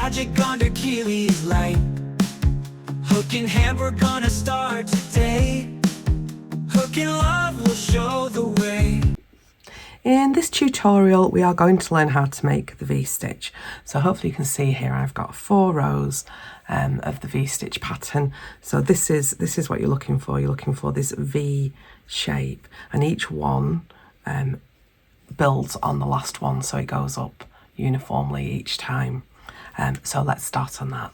magic under Keely's light. Hook in hand, we're gonna start today. Hook and love will show the way. In this tutorial we are going to learn how to make the V-stitch. So hopefully you can see here I've got 4 rows of the V-stitch pattern. So this is what you're looking for. You're looking for this V shape, and each one builds on the last one, so it goes up uniformly each time. So let's start on that.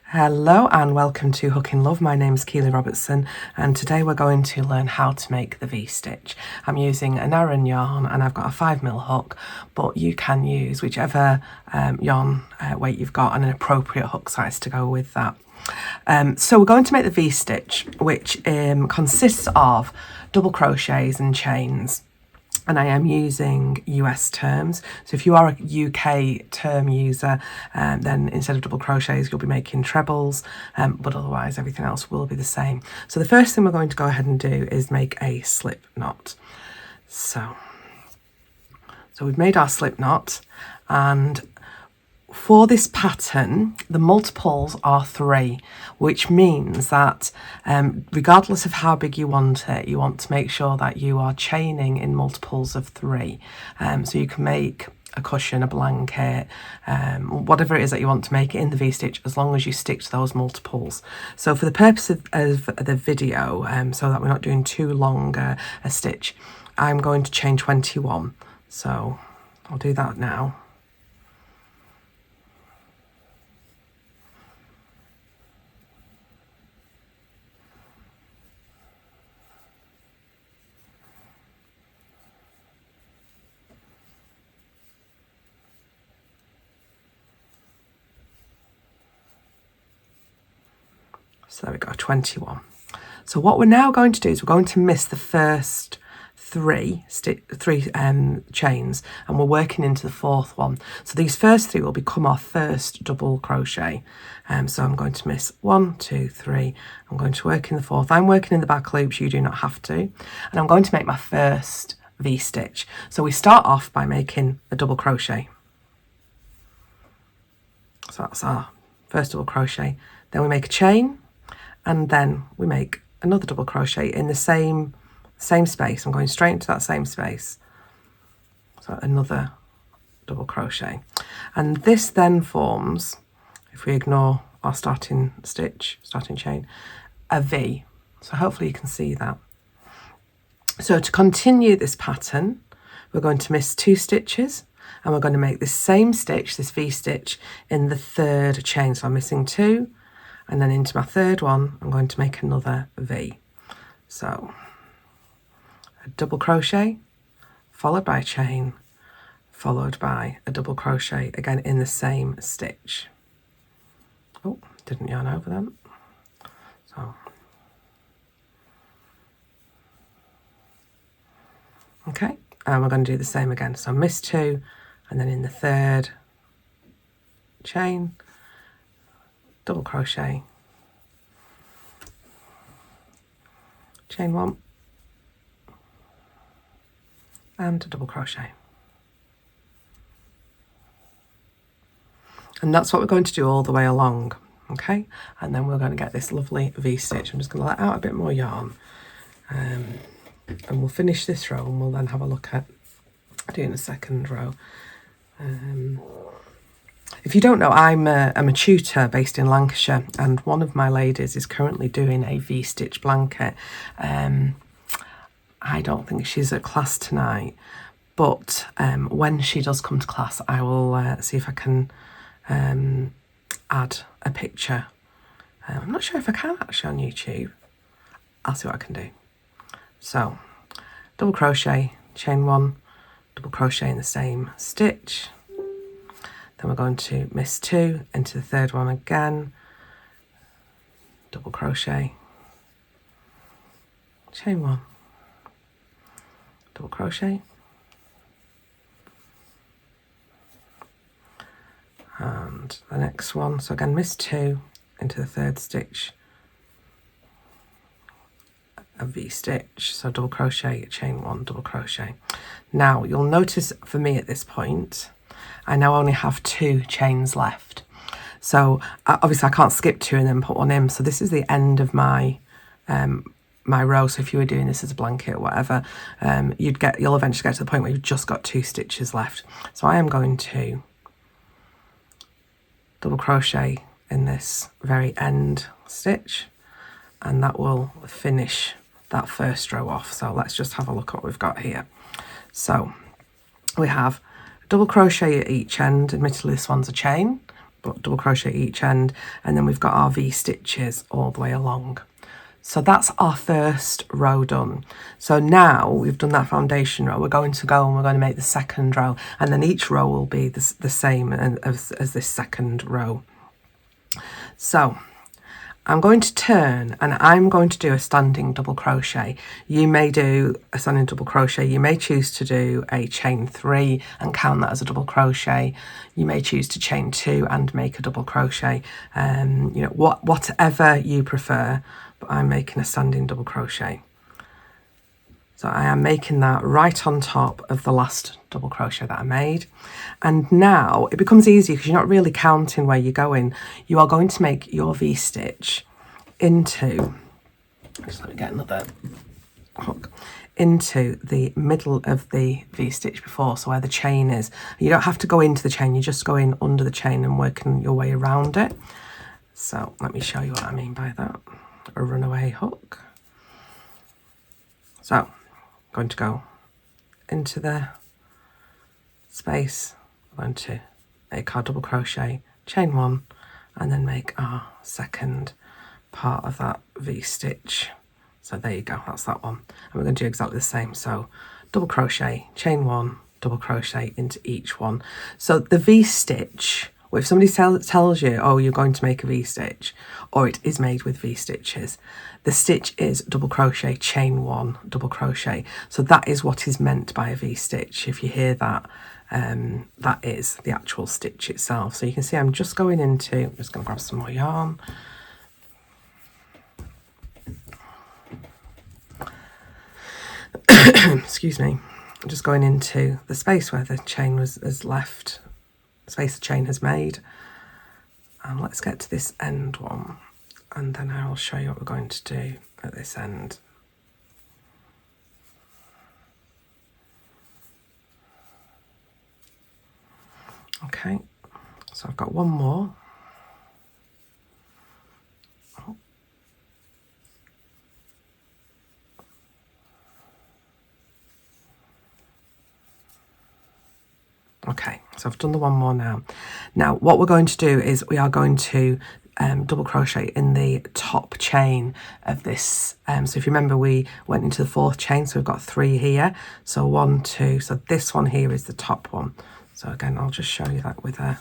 Hello and welcome to Hook in Love. My name is Keely Robertson, and today we're going to learn how to make the V-stitch. I'm using an Aran yarn and I've got a 5mm hook, but you can use whichever yarn weight you've got and an appropriate hook size to go with that. So we're going to make the V-stitch, which consists of double crochets and chains. And I am using US terms. So if you are a UK term user, then instead of double crochets, you'll be making trebles, but otherwise everything else will be the same. So the first thing we're going to go ahead and do is make a slip knot. So we've made our slip knot, and for this pattern, the multiples are 3, which means that regardless of how big you want it, you want to make sure that you are chaining in multiples of 3. So you can make a cushion, a blanket, whatever it is that you want to make it in the V-stitch, as long as you stick to those multiples. So for the purpose of the video, so that we're not doing too long a stitch, I'm going to chain 21. So I'll do that now. So there we go, 21. So what we're now going to do is we're going to miss the first 3 chains, and we're working into the 4th one. So these first 3 will become our first double crochet. So I'm going to miss 1, 2, 3. I'm going to work in the 4th. I'm working in the back loops, you do not have to. And I'm going to make my first V-stitch. So we start off by making a double crochet. So that's our first double crochet. Then we make a chain, and then we make another double crochet in the same space. I'm going straight into that same space. So another double crochet. And this then forms, if we ignore our starting chain, a V. So hopefully you can see that. So to continue this pattern, we're going to miss 2 stitches, and we're going to make this same stitch, this V-stitch, in the 3rd chain. So I'm missing 2. And then into my 3rd one, I'm going to make another V. So a double crochet, followed by a chain, followed by a double crochet, again in the same stitch. Oh, didn't yarn over them. So, okay, and we're going to do the same again. So miss 2, and then in the 3rd chain, double crochet, chain 1, and a double crochet. And that's what we're going to do all the way along, okay? And then we're going to get this lovely V-stitch. I'm just going to let out a bit more yarn, and we'll finish this row, and we'll then have a look at doing the 2nd row. If you don't know, I'm a tutor based in Lancashire, and one of my ladies is currently doing a V-stitch blanket. I don't think she's at class tonight, but when she does come to class, I will see if I can add a picture. I'm not sure if I can actually on YouTube. I'll see what I can do. So double crochet, chain 1, double crochet in the same stitch. Then we're going to miss 2 into the 3rd one again, double crochet, chain 1, double crochet, and the next one. So again, miss 2 into the 3rd stitch, a V-stitch, so double crochet, chain 1, double crochet. Now you'll notice for me at this point I now only have 2 chains left. So obviously I can't skip 2 and then put 1 in. So this is the end of my my row. So if you were doing this as a blanket or whatever, you'll eventually get to the point where you've just got 2 stitches left. So I am going to double crochet in this very end stitch, and that will finish that first row off. So let's just have a look at what we've got here. So we have double crochet at each end. Admittedly this one's a chain, but double crochet at each end, and then we've got our V stitches all the way along. So that's our first row done. So now we've done that foundation row, we're going to go and we're going to make the second row, and then each row will be the same as this second row. So I'm going to turn and I'm going to do a standing double crochet. You may do a standing double crochet. You may choose to do a chain 3 and count that as a double crochet. You may choose to chain 2 and make a double crochet. You know, whatever you prefer, but I'm making a standing double crochet. So I am making that right on top of the last double crochet that I made. And now it becomes easy because you're not really counting where you're going. You are going to make your V-stitch into, just let me get another hook, into the middle of the V-stitch before, so where the chain is. You don't have to go into the chain, you just go in under the chain and working your way around it. So let me show you what I mean by that. A runaway hook. So I'm going to go into the space, I'm going to make our double crochet, chain 1, and then make our second part of that V-stitch. So there you go, that's that one. And we're going to do exactly the same. So double crochet, chain 1, double crochet into each one. So the V-stitch, if somebody tells you, oh, you're going to make a V-stitch, or it is made with V-stitches, the stitch is double crochet, chain 1, double crochet. So that is what is meant by a V-stitch. If you hear that, that is the actual stitch itself. So you can see I'm just going into, I'm just going to grab some more yarn. Excuse me. I'm just going into the space where the chain has left, space the chain has made. And let's get to this end one, and then I'll show you what we're going to do at this end. Okay, so I've got one more. Okay, so I've done the one more now. Now what we're going to do is we are going to double crochet in the top chain of this. So if you remember, we went into the 4th chain, so we've got 3 here. So 1, 2, so this one here is the top one. So again, I'll just show you that with a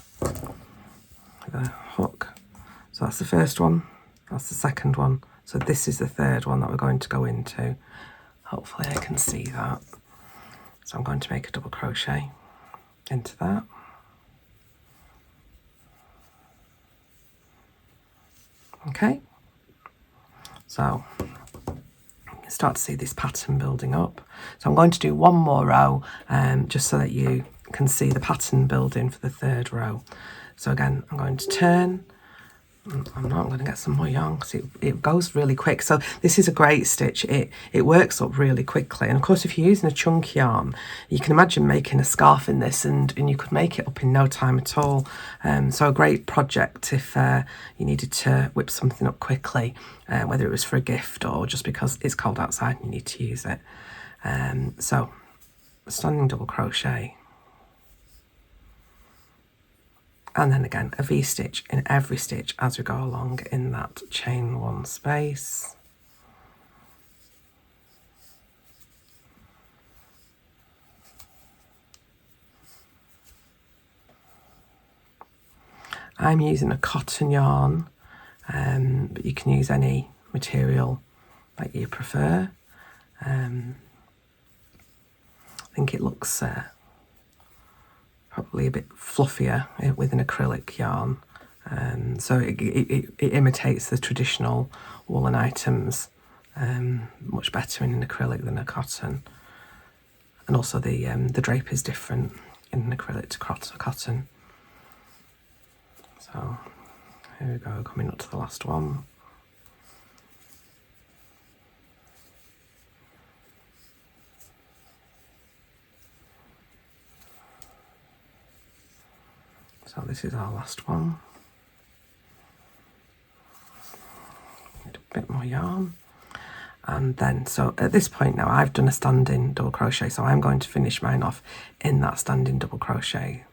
hook. So that's the first one, that's the second one. So this is the 3rd one that we're going to go into. Hopefully I can see that. So I'm going to make a double crochet into that. Okay, so you can start to see this pattern building up. So I'm going to do one more row just so that you can see the pattern building for the 3rd row. So again, I'm going to turn. I'm going to get some more yarn because it goes really quick. So this is a great stitch. It works up really quickly. And of course, if you're using a chunky yarn, you can imagine making a scarf in this and you could make it up in no time at all. So a great project if you needed to whip something up quickly, whether it was for a gift or just because it's cold outside and you need to use it. So standing double crochet. And then again, a V-stitch in every stitch as we go along in that chain 1 space. I'm using a cotton yarn, but you can use any material that you prefer. I think it looks probably a bit fluffier with an acrylic yarn, so it imitates the traditional woolen items much better in an acrylic than a cotton, and also the drape is different. in acrylic to cotton. So here we go, coming up to the last one. So this is our last one. Need a bit more yarn. And then, so at this point now, I've done a standing double crochet, so I'm going to finish mine off in that standing double crochet.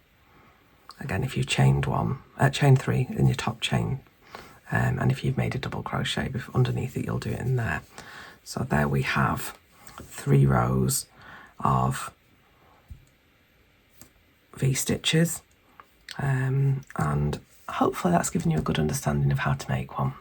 Again, if you've chained chain 3 in your top chain, and if you've made a double crochet underneath it, you'll do it in there. So there we have 3 rows of V-stitches, and hopefully that's given you a good understanding of how to make one.